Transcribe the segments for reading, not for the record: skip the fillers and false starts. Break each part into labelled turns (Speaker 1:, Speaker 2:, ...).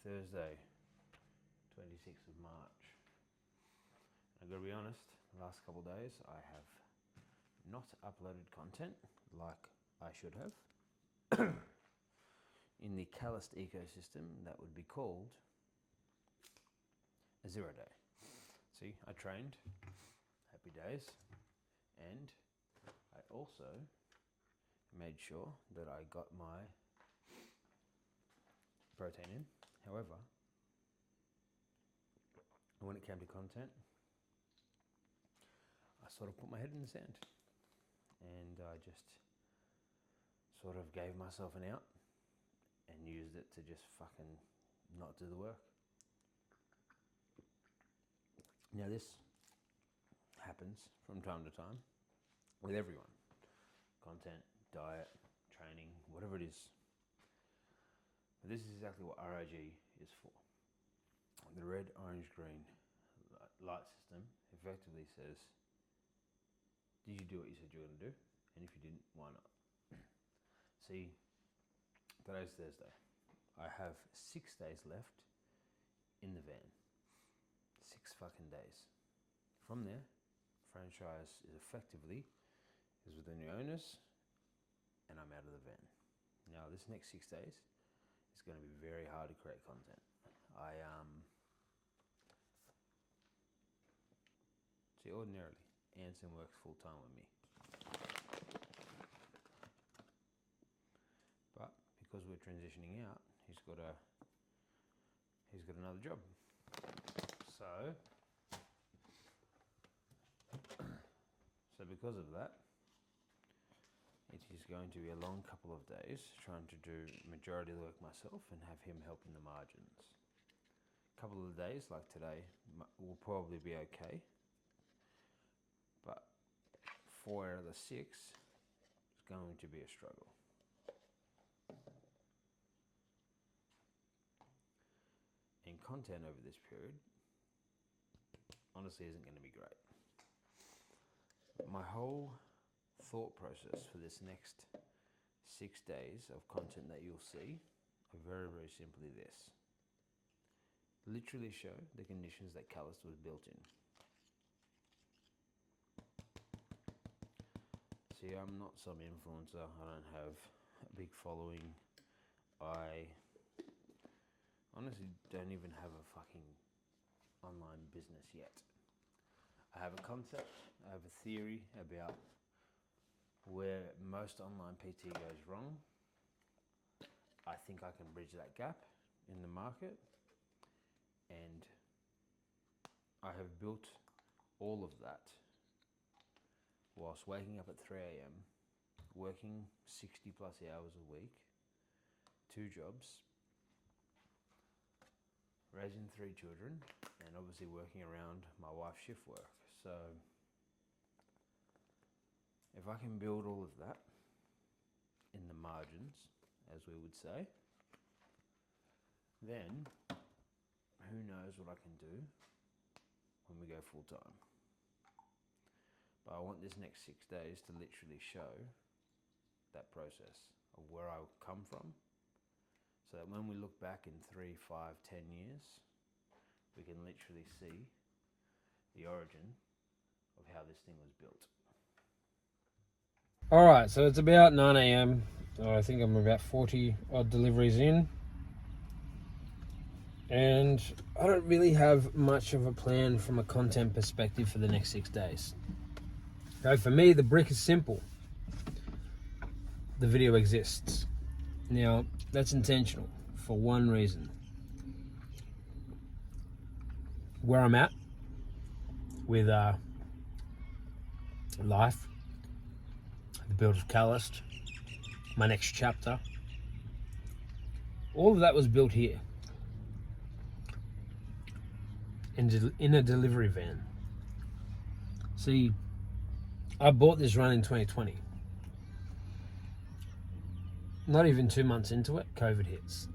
Speaker 1: Thursday, 26th of March. I've got to be honest, the last couple of days I have not uploaded content like I should have. In the Calloused ecosystem, that would be called a 0 day. See, I trained, happy days, and I also made sure that I got my protein in. However, when it came to content, I sort of put my head in the sand and I just sort of gave myself an out and used it to just fucking not do the work. Now this happens from time to time with everyone. Content, diet, training, whatever it is. But this is exactly what ROG is for. The red, orange, green light system effectively says, did you do what you said you were going to do? And if you didn't, why not? See, today's Thursday. I have 6 days left in the van. 6 fucking days. From there, franchise is effectively with the new owners, and I'm out of the van. Now, this next 6 days is going to be very hard to create content. See, ordinarily, Anson works full time with me, but because we're transitioning out, he's got another job. So because of that, it is going to be a long couple of days trying to do majority of the work myself and have him help in the margins. A couple of days like today will probably be okay, but 4 out of the 6 is going to be a struggle. And content over this period honestly isn't going to be great. My whole thought process for this next 6 days of content that you'll see are very, very simply this. Literally show the conditions that Calloused was built in. See, I'm not some influencer. I don't have a big following. I honestly don't even have a fucking online business yet. I have a concept, I have a theory about where most online PT goes wrong. I think I can bridge that gap in the market, and I have built all of that whilst waking up at 3 a.m, working 60 plus hours a week, 2 jobs, raising 3 children, and obviously working around my wife's shift work. So if I can build all of that in the margins, as we would say, then who knows what I can do when we go full time. But I want this next 6 days to literally show that process of where I come from, so that when we look back in 3, 5, 10 years, we can literally see the origin of how this thing was built.
Speaker 2: All right, so it's about 9 a.m. I think I'm about 40 odd deliveries in. And I don't really have much of a plan from a content perspective for the next 6 days. Okay, for me, the brick is simple. The video exists. Now, that's intentional for one reason. Where I'm at with life, the build of Calloused, my next chapter, all of that was built here in a delivery van. See, I bought this run in 2020. Not even 2 months into it, COVID hits.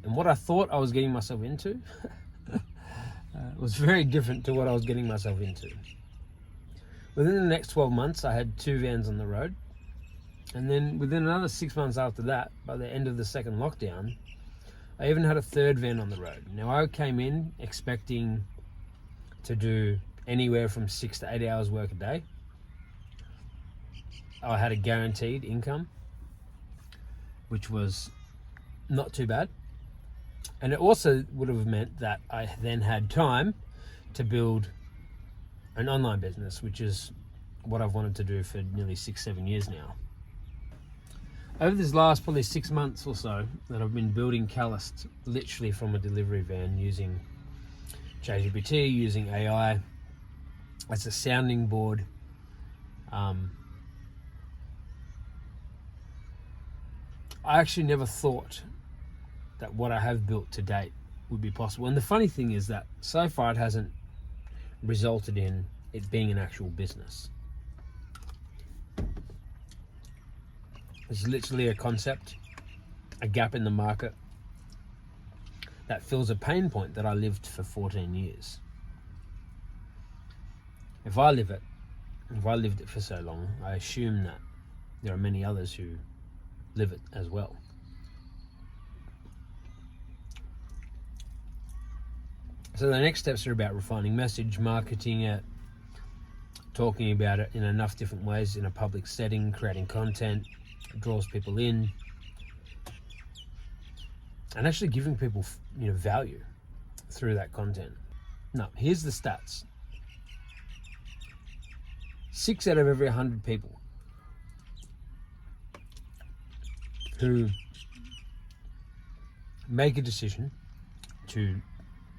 Speaker 2: And what I thought I was getting myself into was very different to what I was getting myself into. Within the next 12 months, I had 2 vans on the road. And then within another 6 months after that, by the end of the second lockdown, I even had a third van on the road. Now, I came in expecting to do anywhere from 6 to 8 hours work a day. I had a guaranteed income, which was not too bad. And it also would have meant that I then had time to build an online business, which is what I've wanted to do for nearly 6-7 years now. Over this last probably 6 months or so that I've been building Calloused literally from a delivery van using ChatGPT, using AI as a sounding board. I actually never thought that what I have built to date would be possible. And the funny thing is that so far it hasn't resulted in it being an actual business. It's literally a concept, a gap in the market that fills a pain point that I lived for 14 years. If I lived it for so long, I assume that there are many others who live it as well. So the next steps are about refining message, marketing it, talking about it in enough different ways in a public setting, creating content, draws people in, and actually giving people, value through that content. Now, here's the stats. 6 out of every 100 people who make a decision to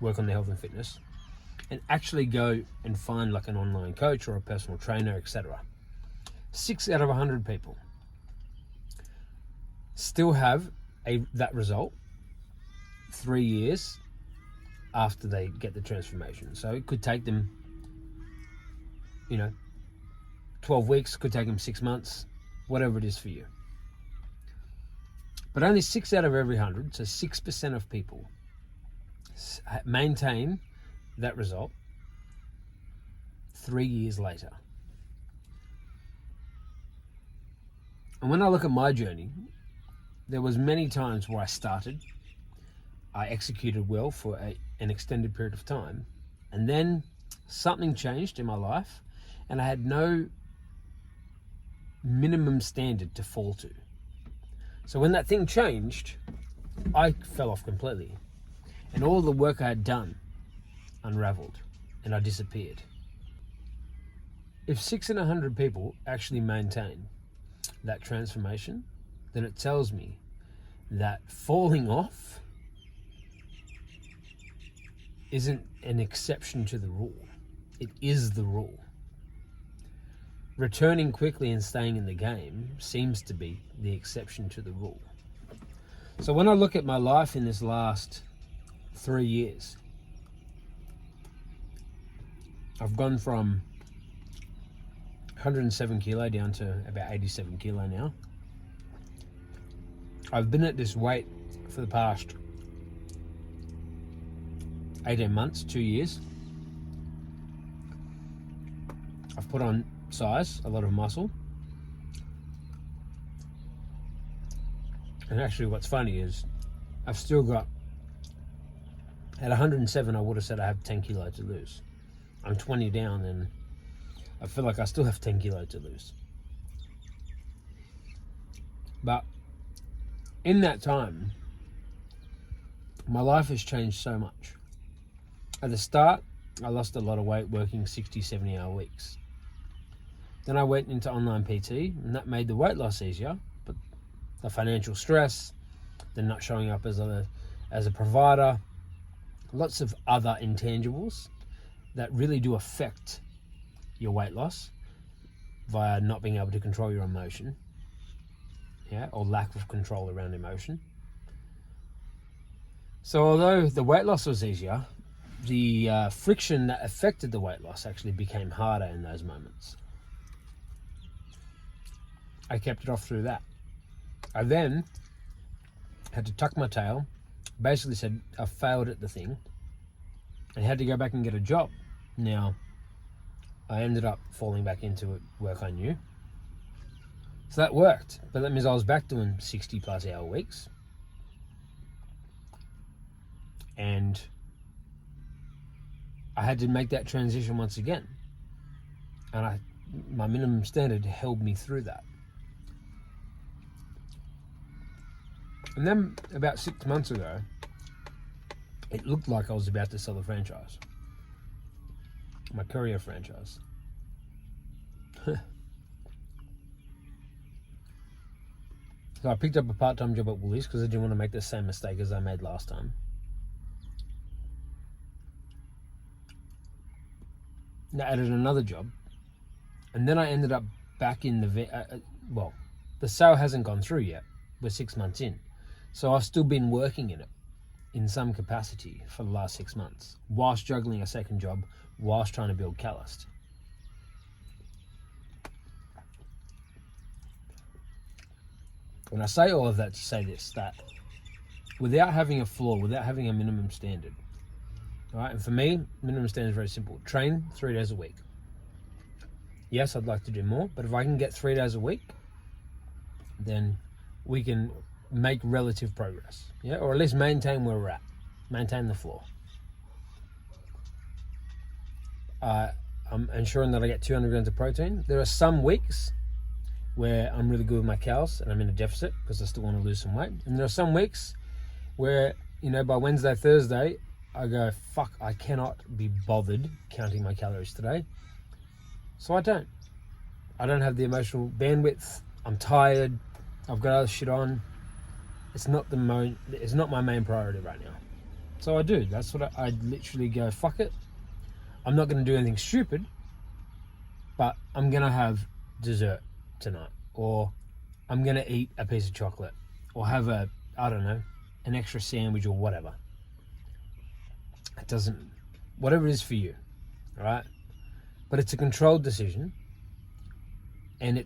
Speaker 2: work on their health and fitness and actually go and find like an online coach or a personal trainer, etc. 6 out of 100 people still have that result 3 years after they get the transformation. So it could take them, 12 weeks, could take them 6 months, whatever it is for you. But only 6 out of every 100, so 6% of people maintain that result 3 years later. And when I look at my journey, there was many times where I started, I executed well for an extended period of time, and then something changed in my life and I had no minimum standard to fall to. So when that thing changed, I fell off completely. And all the work I had done unraveled and I disappeared. If 6 in 100 people actually maintain that transformation, then it tells me that falling off isn't an exception to the rule. It is the rule. Returning quickly and staying in the game seems to be the exception to the rule. So when I look at my life in this last 3 years, I've gone from 107 kilo down to about 87 kilo now. I've been at this weight for the past 18 months, 2 years. I've put on size, a lot of muscle. And actually what's funny is I've still got, at 107 I would have said I have 10 kilo to lose. I'm 20 down and I feel like I still have 10 kilo to lose. But in that time, my life has changed so much. At the start, I lost a lot of weight working 60, 70 hour weeks. Then I went into online PT and that made the weight loss easier, but the financial stress, the not showing up as a provider, lots of other intangibles that really do affect your weight loss via not being able to control your emotion, or lack of control around emotion. So although the weight loss was easier, the friction that affected the weight loss actually became harder in those moments. I kept it off through that. I then had to tuck my tail, basically said I failed at the thing, and had to go back and get a job. Now, I ended up falling back into work I knew. So that worked, but that means I was back doing 60 plus hour weeks. And I had to make that transition once again. And my minimum standard held me through that. And then about 6 months ago, it looked like I was about to sell the franchise. My courier franchise. So I picked up a part-time job at Woolies because I didn't want to make the same mistake as I made last time. And I added another job. And then I ended up back in the sale hasn't gone through yet. We're 6 months in. So I've still been working in it in some capacity for the last 6 months, whilst juggling a second job, whilst trying to build Calloused. When I say all of that to say this, that without having a floor, without having a minimum standard, right? And for me, minimum standard is very simple. Train 3 days a week. Yes, I'd like to do more, but if I can get 3 days a week, then we can make relative progress, yeah, or at least maintain where we're at, maintain the floor. I'm ensuring that I get 200 grams of protein. There are some weeks where I'm really good with my cows and I'm in a deficit because I still want to lose some weight. And there are some weeks where, by Wednesday, Thursday, I go, fuck, I cannot be bothered counting my calories today. So I don't have the emotional bandwidth. I'm tired. I've got other shit on. It's not my main priority right now. So I do. That's what I literally go, fuck it. I'm not going to do anything stupid, but I'm going to have dessert tonight, or I'm going to eat a piece of chocolate, or have an extra sandwich or whatever. Whatever it is for you, all right? But it's a controlled decision, and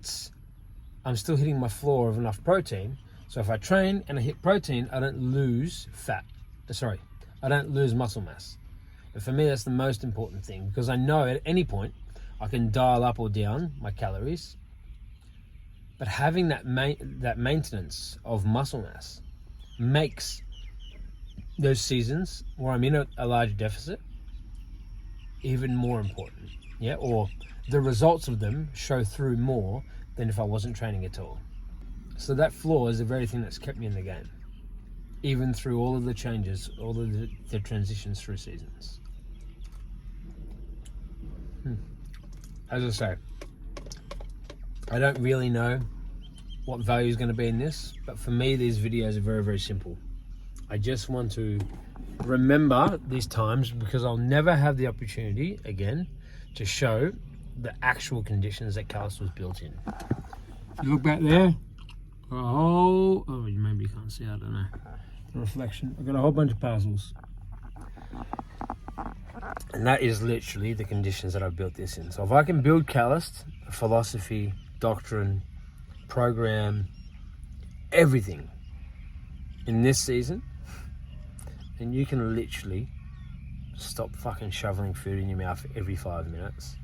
Speaker 2: I'm still hitting my floor of enough protein. So if I train and I hit protein, I don't lose I don't lose muscle mass. And for me, that's the most important thing, because I know at any point I can dial up or down my calories. But having that maintenance of muscle mass makes those seasons where I'm in a large deficit even more important, yeah, or the results of them show through more than if I wasn't training at all. So that floor is the very thing that's kept me in the game, even through all of the changes, all of the transitions through seasons. As I say, I don't really know what value is going to be in this, but for me, these videos are very, very simple. I just want to remember these times, because I'll never have the opportunity again to show the actual conditions that Calloused was built in. If you look back there, maybe you can't see, I don't know, the reflection. I've got a whole bunch of parcels. And that is literally the conditions that I've built this in. So if I can build Calloused, philosophy, doctrine, program, everything in this season, and you can literally stop fucking shoveling food in your mouth every 5 minutes,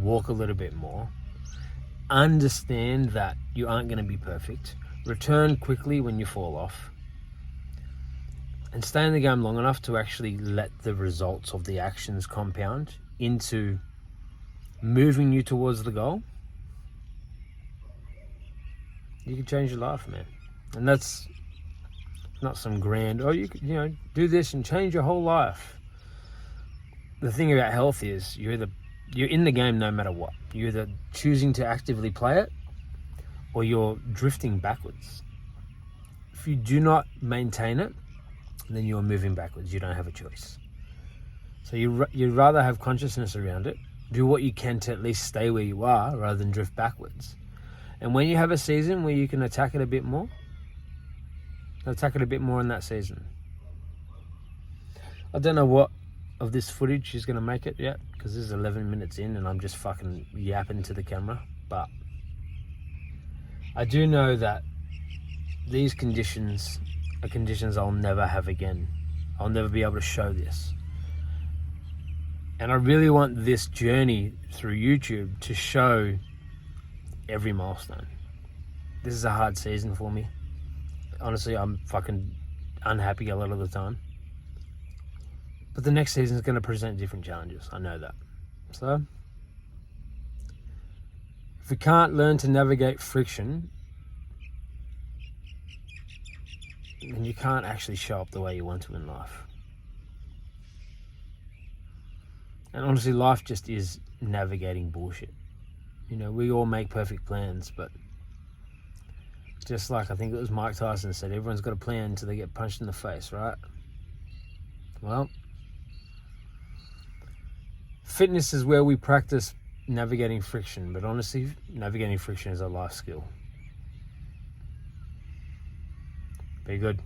Speaker 2: walk a little bit more, understand that you aren't going to be perfect, return quickly when you fall off, and stay in the game long enough to actually let the results of the actions compound into moving you towards the goal, you can change your life, man. And that's not some grand, you could, do this and change your whole life. The thing about health is you're in the game no matter what. You're either choosing to actively play it, or you're drifting backwards. If you do not maintain it, then you're moving backwards. You don't have a choice. So you'd rather have consciousness around it, do what you can to at least stay where you are rather than drift backwards. And when you have a season where you can attack it a bit more, attack it a bit more in that season. I don't know what of this footage is going to make it yet, because this is 11 minutes in and I'm just fucking yapping to the camera. But I do know that these conditions are conditions I'll never have again. I'll never be able to show this. And I really want this journey through YouTube to show every milestone. This is a hard season for me. Honestly, I'm fucking unhappy a lot of the time. But the next season is going to present different challenges. I know that. So, if we can't learn to navigate friction, then you can't actually show up the way you want to in life. And honestly, life just is navigating bullshit. You know, we all make perfect plans, but just like I think it was Mike Tyson said, everyone's got a plan until they get punched in the face, right? Well, fitness is where we practice navigating friction, but honestly, navigating friction is a life skill. Be good.